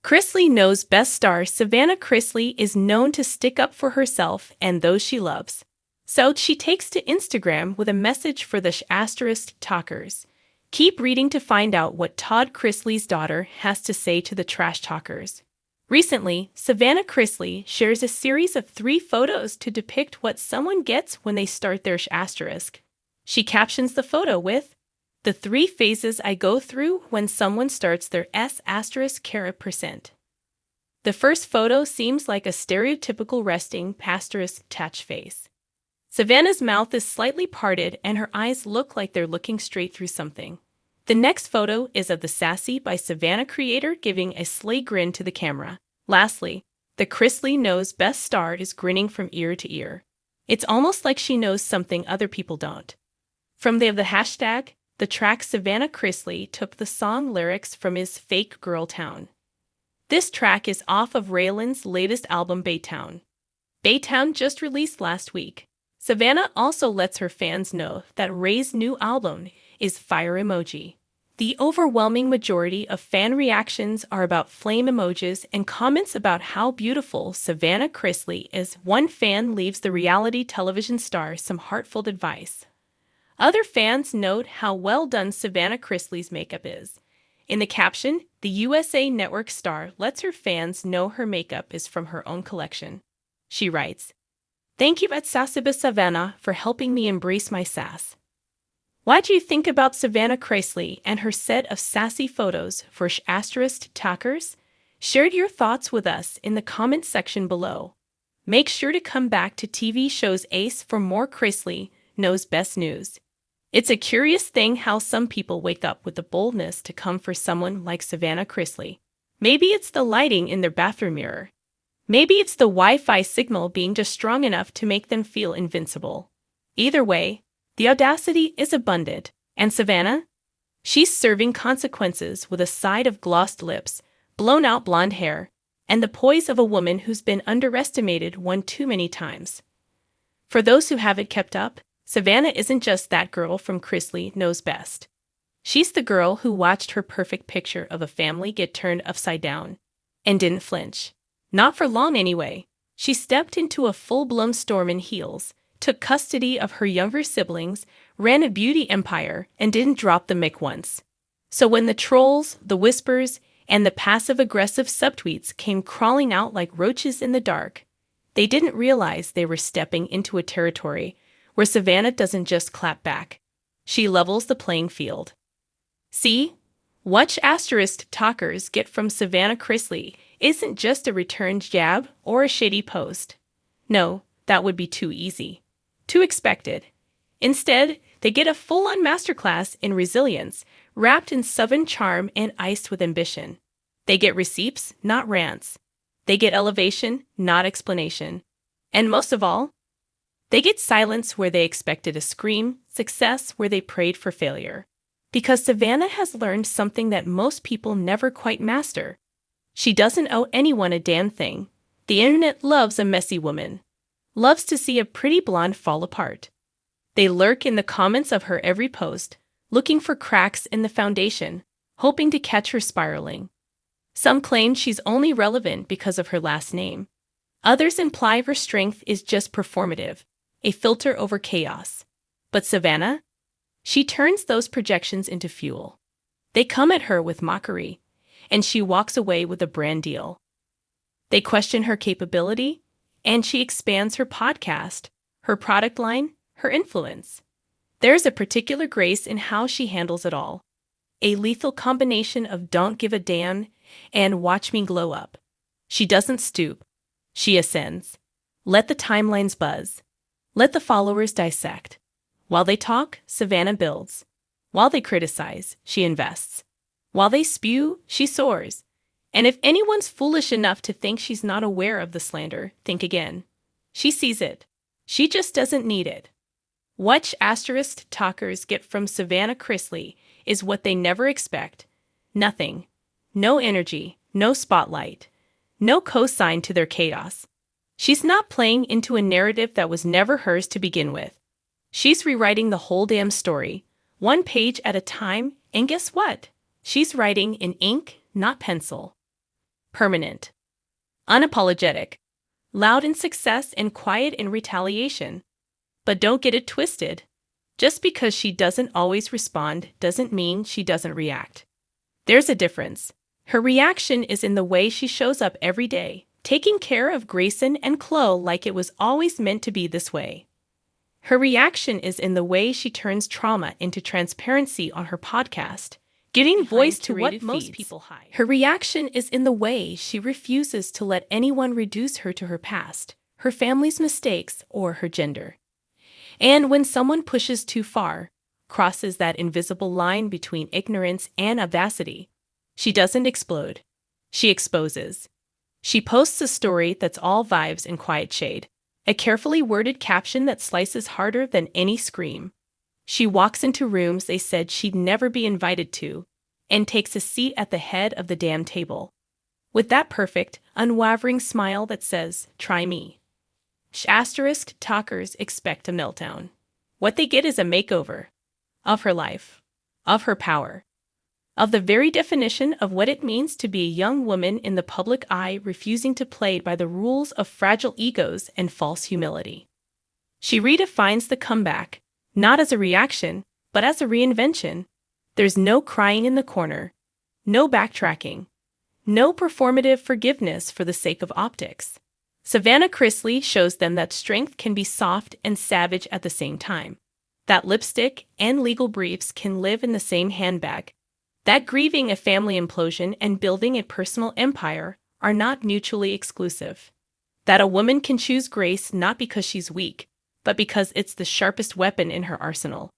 Chrisley Knows best star Savannah Chrisley is known to stick up for herself and those she loves. So she takes to Instagram with a message for the asterisk talkers. Keep reading to find out what Todd Chrisley's daughter has to say to the trash talkers. Recently, Savannah Chrisley shares a series of 3 photos to depict what someone gets when they start their asterisk. She captions the photo with, "The 3 phases I go through when someone starts their %." The first photo seems like a stereotypical resting * touch face. Savannah's mouth is slightly parted and her eyes look like they're looking straight through something. The next photo is of the Sassy by Savannah creator giving a sly grin to the camera. Lastly, the Chrisley Knows best star is grinning from ear to ear. It's almost like she knows something other people don't. From the hashtag, the track Savannah Chrisley took the song lyrics from his Fake Girl Town. This track is off of Raylan's latest album Baytown. Baytown just released last week. Savannah also lets her fans know that Ray's new album is fire emoji. The overwhelming majority of fan reactions are about flame emojis and comments about how beautiful Savannah Chrisley is. One fan leaves the reality television star some heartfelt advice. Other fans note how well done Savannah Chrisley's makeup is. In the caption, the USA Network star lets her fans know her makeup is from her own collection. She writes, "Thank you at Sassy Savannah for helping me embrace my sass." What do you think about Savannah Chrisley and her set of sassy photos for asterisk talkers? Share your thoughts with us in the comment section below. Make sure to come back to TV shows Ace for more Chrisley Knows best news. It's a curious thing how some people wake up with the boldness to come for someone like Savannah Chrisley. Maybe it's the lighting in their bathroom mirror. Maybe it's the Wi-Fi signal being just strong enough to make them feel invincible. Either way, the audacity is abundant, and Savannah? She's serving consequences with a side of glossed lips, blown-out blonde hair, and the poise of a woman who's been underestimated one too many times. For those who haven't kept up, Savannah isn't just that girl from Chrisley Knows Best. She's the girl who watched her perfect picture of a family get turned upside down and didn't flinch. Not for long anyway. She stepped into a full-blown storm in heels, took custody of her younger siblings, ran a beauty empire, and didn't drop the mic once. So when the trolls, the whispers, and the passive-aggressive subtweets came crawling out like roaches in the dark, they didn't realize they were stepping into a territory where Savannah doesn't just clap back. She levels the playing field. See? What asterisk talkers get from Savannah Chrisley isn't just a returned jab or a shady post. No, that would be too easy. Too expected. Instead, they get a full-on masterclass in resilience, wrapped in Southern charm and iced with ambition. They get receipts, not rants. They get elevation, not explanation. And most of all, they get silence where they expected a scream, success where they prayed for failure. Because Savannah has learned something that most people never quite master. She doesn't owe anyone a damn thing. The internet loves a messy woman. Loves to see a pretty blonde fall apart. They lurk in the comments of her every post, looking for cracks in the foundation, hoping to catch her spiraling. Some claim she's only relevant because of her last name. Others imply her strength is just performative, a filter over chaos. But Savannah? She turns those projections into fuel. They come at her with mockery, and she walks away with a brand deal. They question her capability, and she expands her podcast, her product line, her influence. There's a particular grace in how she handles it all. A lethal combination of don't give a damn and watch me glow up. She doesn't stoop. She ascends. Let the timelines buzz. Let the followers dissect. While they talk, Savannah builds. While they criticize, she invests. While they spew, she soars. And if anyone's foolish enough to think she's not aware of the slander, think again. She sees it. She just doesn't need it. What asterisk talkers get from Savannah Chrisley is what they never expect. Nothing. No energy, no spotlight, no cosign to their chaos. She's not playing into a narrative that was never hers to begin with. She's rewriting the whole damn story, one page at a time, and guess what? She's writing in ink, not pencil. permanent, unapologetic, loud in success and quiet in retaliation. But don't get it twisted. Just because she doesn't always respond doesn't mean she doesn't react. There's a difference. Her reaction is in the way she shows up every day, taking care of Grayson and Chloe like it was always meant to be this way. Her reaction is in the way she turns trauma into transparency on her podcast, giving voice to what most people hide. Her reaction is in the way she refuses to let anyone reduce her to her past, her family's mistakes, or her gender. And when someone pushes too far, crosses that invisible line between ignorance and audacity, she doesn't explode. She exposes. She posts a story that's all vibes and quiet shade, a carefully worded caption that slices harder than any scream. She walks into rooms they said she'd never be invited to, and takes a seat at the head of the damn table, with that perfect, unwavering smile that says, "Try me." Talkers expect a meltdown. What they get is a makeover of her life, of her power, of the very definition of what it means to be a young woman in the public eye, refusing to play by the rules of fragile egos and false humility. She redefines the comeback, not as a reaction, but as a reinvention. There's no crying in the corner, no backtracking, no performative forgiveness for the sake of optics. Savannah Chrisley shows them that strength can be soft and savage at the same time, that lipstick and legal briefs can live in the same handbag, that grieving a family implosion and building a personal empire are not mutually exclusive, that a woman can choose grace not because she's weak, but because it's the sharpest weapon in her arsenal.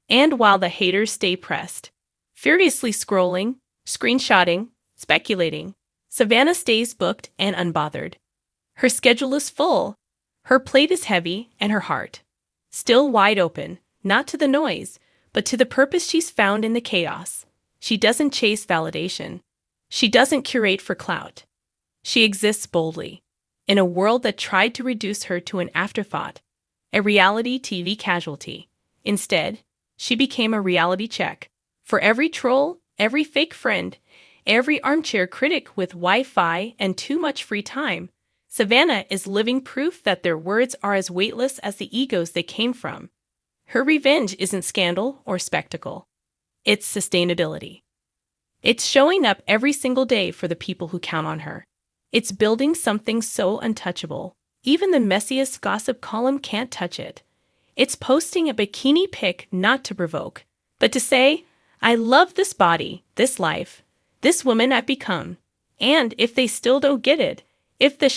And while the haters stay pressed, furiously scrolling, screenshotting, speculating, Savannah stays booked and unbothered. Her schedule is full, her plate is heavy, and her heart still wide open, not to the noise, but to the purpose she's found in the chaos. She doesn't chase validation. She doesn't curate for clout. She exists boldly, in a world that tried to reduce her to an afterthought, a reality TV casualty. Instead, she became a reality check. For every troll, every fake friend, every armchair critic with Wi-Fi and too much free time, Savannah is living proof that their words are as weightless as the egos they came from. Her revenge isn't scandal or spectacle. It's sustainability. It's showing up every single day for the people who count on her. It's building something so untouchable, even the messiest gossip column can't touch it. It's posting a bikini pic not to provoke, but to say, "I love this body, this life, this woman I've become." And if they still don't get it, if the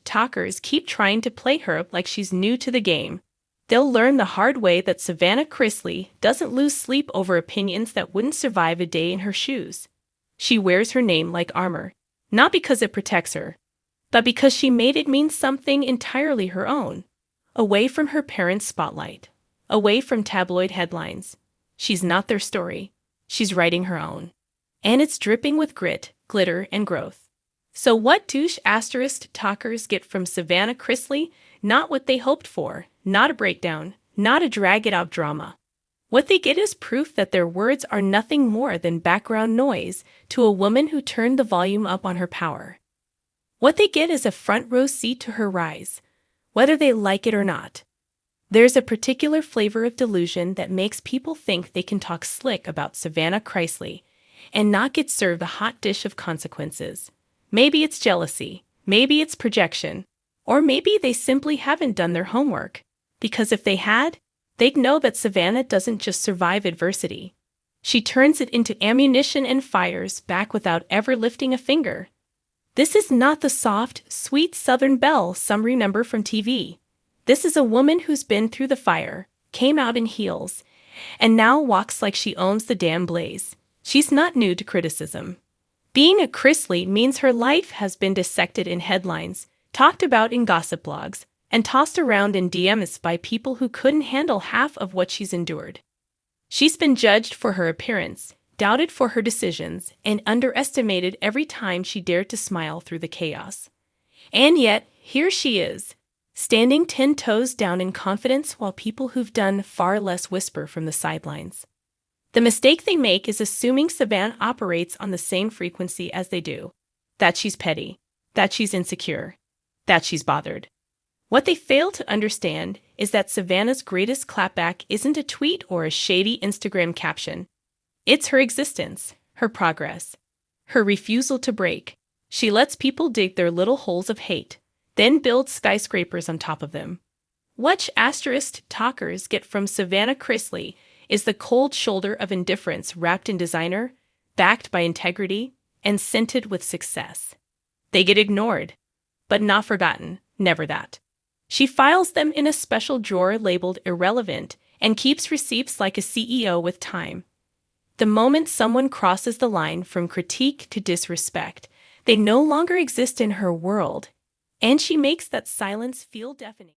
talkers keep trying to play her like she's new to the game, they'll learn the hard way that Savannah Chrisley doesn't lose sleep over opinions that wouldn't survive a day in her shoes. She wears her name like armor, not because it protects her, but because she made it mean something entirely her own, away from her parents' spotlight, away from tabloid headlines. She's not their story. She's writing her own. And it's dripping with grit, glitter, and growth. So what do talkers get from Savannah Chrisley? Not what they hoped for, not a breakdown, not a drag-it-out drama. What they get is proof that their words are nothing more than background noise to a woman who turned the volume up on her power. What they get is a front-row seat to her rise, whether they like it or not. There's a particular flavor of delusion that makes people think they can talk slick about Savannah Chrisley and not get served a hot dish of consequences. Maybe it's jealousy, maybe it's projection, or maybe they simply haven't done their homework, because if they had, they'd know that Savannah doesn't just survive adversity. She turns it into ammunition and fires back without ever lifting a finger. This is not the soft, sweet Southern belle some remember from TV. This is a woman who's been through the fire, came out in heels, and now walks like she owns the damn blaze. She's not new to criticism. Being a Chrisley means her life has been dissected in headlines, talked about in gossip blogs, and tossed around in DMs by people who couldn't handle half of what she's endured. She's been judged for her appearance, doubted for her decisions, and underestimated every time she dared to smile through the chaos. And yet, here she is, standing 10 toes down in confidence while people who've done far less whisper from the sidelines. The mistake they make is assuming Savannah operates on the same frequency as they do. that she's petty, that she's insecure, that she's bothered. What they fail to understand is that Savannah's greatest clapback isn't a tweet or a shady Instagram caption. It's her existence, her progress, her refusal to break. She lets people dig their little holes of hate, then builds skyscrapers on top of them. What asterisk talkers get from Savannah Chrisley is the cold shoulder of indifference wrapped in designer, backed by integrity, and scented with success. They get ignored, but not forgotten, never that. She files them in a special drawer labeled irrelevant and keeps receipts like a CEO with time. The moment someone crosses the line from critique to disrespect, they no longer exist in her world, and she makes that silence feel deafening.